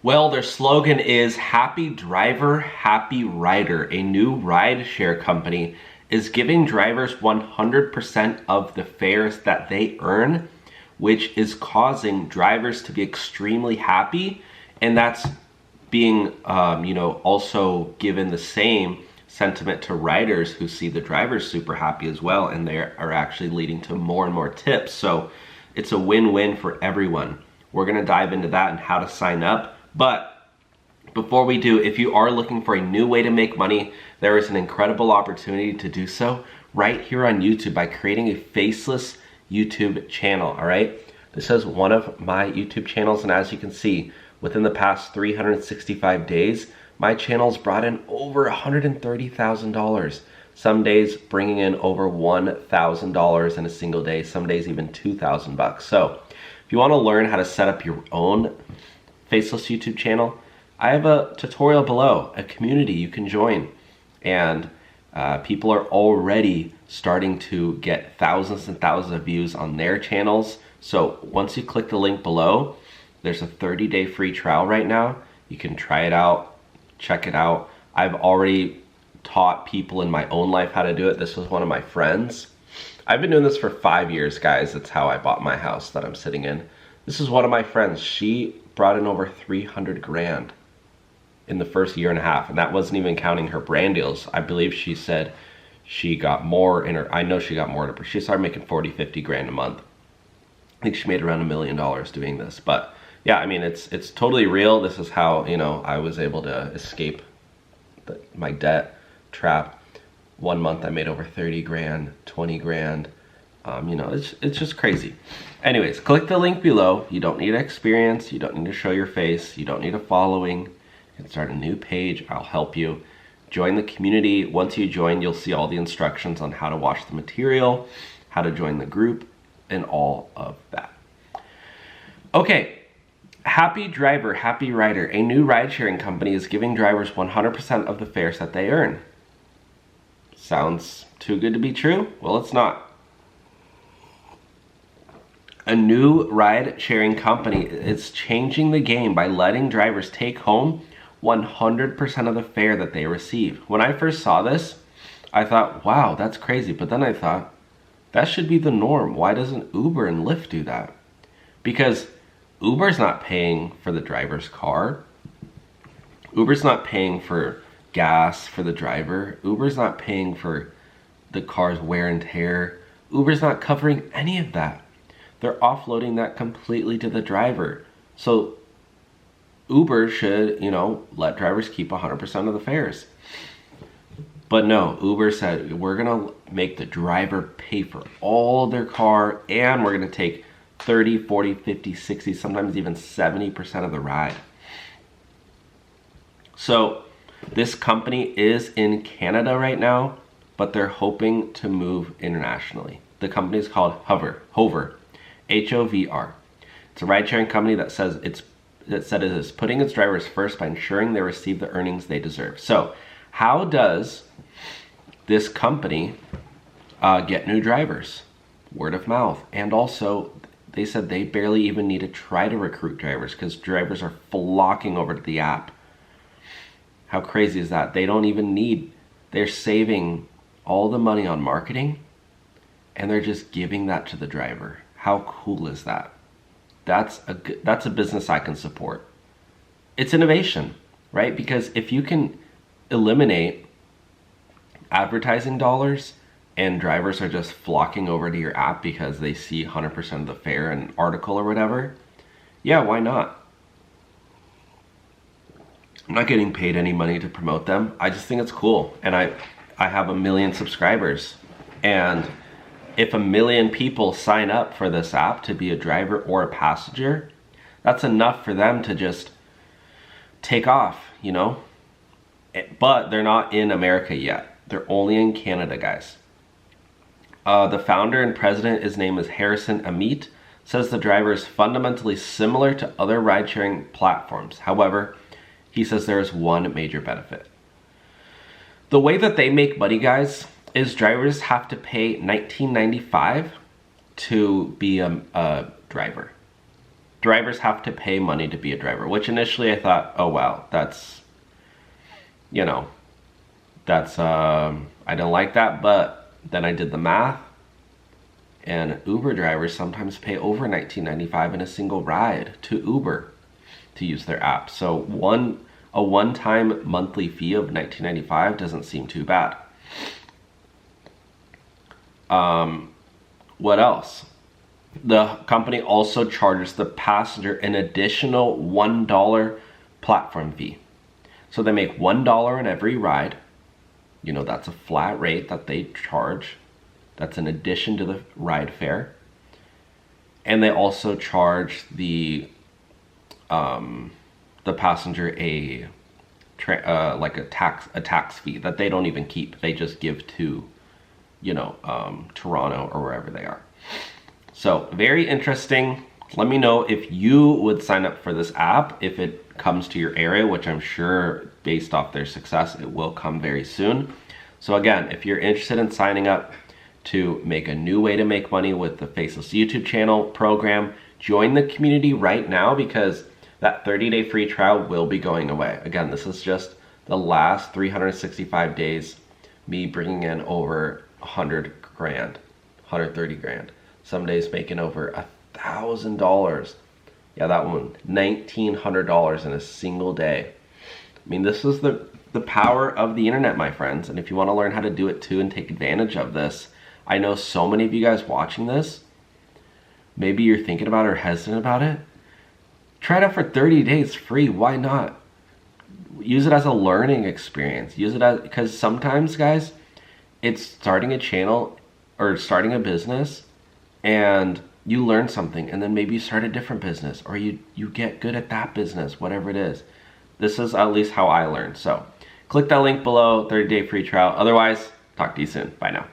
Well, their slogan is Happy Driver, Happy Rider. A new rideshare company is giving drivers 100% of the fares that they earn, which is causing drivers to be extremely happy. And that's being, also given the same sentiment to riders who see the drivers super happy as well. And they are actually leading to more and more tips. So it's a win-win for everyone. We're gonna dive into that and how to sign up. But before we do, if you are looking for a new way to make money, there is an incredible opportunity to do so right here on YouTube by creating a Faceless YouTube channel, all right? This is one of my YouTube channels, and as you can see, within the past 365 days, my channel's brought in over $130,000. Some days bringing in over $1,000 in a single day, some days even 2,000 bucks. So if you wanna learn how to set up your own Faceless YouTube channel, I have a tutorial below, a community you can join, and people are already starting to get thousands and thousands of views on their channels. So once you click the link below, there's a 30-day free trial right now. You can try it out, check it out. I've already taught people in my own life how to do it. This was one of my friends. I've been doing this for 5 years, guys. That's how I bought my house that I'm sitting in. This is one of my friends. She brought in over 300 grand in the first year and a half, and that wasn't even counting her brand deals. I believe she said she got more in her, I know she got more in her, she started making 40, 50 grand a month. I think she made around $1 million doing this. But yeah, I mean, it's totally real. This is how, I was able to escape my debt trap. 1 month I made over 30 grand, 20 grand. It's just crazy. Anyways, click the link below. You don't need experience. You don't need to show your face. You don't need a following. You can start a new page. I'll help you. Join the community. Once you join, you'll see all the instructions on how to watch the material, how to join the group, and all of that. Okay, Happy Driver, Happy Rider. A new ride-sharing company is giving drivers 100% of the fares that they earn. Sounds too good to be true? Well, it's not. A new ride-sharing company is changing the game by letting drivers take home 100% of the fare that they receive. When I first saw this, I thought, wow, that's crazy. But then I thought, that should be the norm. Why doesn't Uber and Lyft do that? Because Uber's not paying for the driver's car. Uber's not paying for gas for the driver. Uber's not paying for the car's wear and tear. Uber's not covering any of that. They're offloading that completely to the driver. So Uber should, let drivers keep 100% of the fares. But no, Uber said, we're gonna make the driver pay for all their car, and we're gonna take 30, 40, 50, 60, sometimes even 70% of the ride. So this company is in Canada right now, but they're hoping to move internationally. The company is called Hovr, H-O-V-R. It's a ride-sharing company that said it is putting its drivers first by ensuring they receive the earnings they deserve. So how does this company get new drivers? Word of mouth. And also, they said they barely even need to try to recruit drivers because drivers are flocking over to the app. How crazy is that? They don't even need, they're saving all the money on marketing and they're just giving that to the driver. How cool is that? That's a business I can support. It's innovation, right? Because if you can eliminate advertising dollars and drivers are just flocking over to your app because they see 100% of the fare in an article or whatever, yeah, why not? I'm not getting paid any money to promote them. I just think it's cool. And I have 1 million subscribers. And if 1 million people sign up for this app to be a driver or a passenger, that's enough for them to just take off, But they're not in America yet. They're only in Canada, guys. The founder and president, his name is Harrison Amit, says the driver is fundamentally similar to other ride-sharing platforms. However, he says there is one major benefit. The way that they make money, guys, is drivers have to pay $19.95 to be a driver. drivers have to pay money to be a driver, which initially I thought, oh wow, that's, you know, that's, I didn't like that, but then I did the math, and Uber drivers sometimes pay over $19.95 in a single ride to Uber to use their app. So a one-time monthly fee of $19.95 doesn't seem too bad. What else? The company also charges the passenger an additional $1 platform fee. So they make $1 in every ride. You know, that's a flat rate that they charge. That's in addition to the ride fare. And they also charge the passenger like a tax fee that they don't even keep. They just give to, you know, Toronto or wherever they are. So very interesting. Let me know if you would sign up for this app if it comes to your area, which I'm sure based off their success, it will come very soon. So again, if you're interested in signing up to make a new way to make money with the Faceless YouTube channel program, join the community right now, because that 30-day free trial will be going away. Again, this is just the last 365 days, me bringing in over 100 grand, 130 grand. Some days making over $1,000. Yeah, that one, $1,900 in a single day. I mean, this is the power of the internet, my friends. And if you want to learn how to do it too and take advantage of this, I know so many of you guys watching this, maybe you're thinking about it or hesitant about it. Try it out for 30 days free. Why not? Use it as a learning experience. Use it as, because sometimes, guys, it's starting a channel or starting a business and you learn something, and then maybe you start a different business, or you get good at that business, whatever it is. This is at least how I learned. So click that link below, 30-day free trial. Otherwise, talk to you soon. Bye now.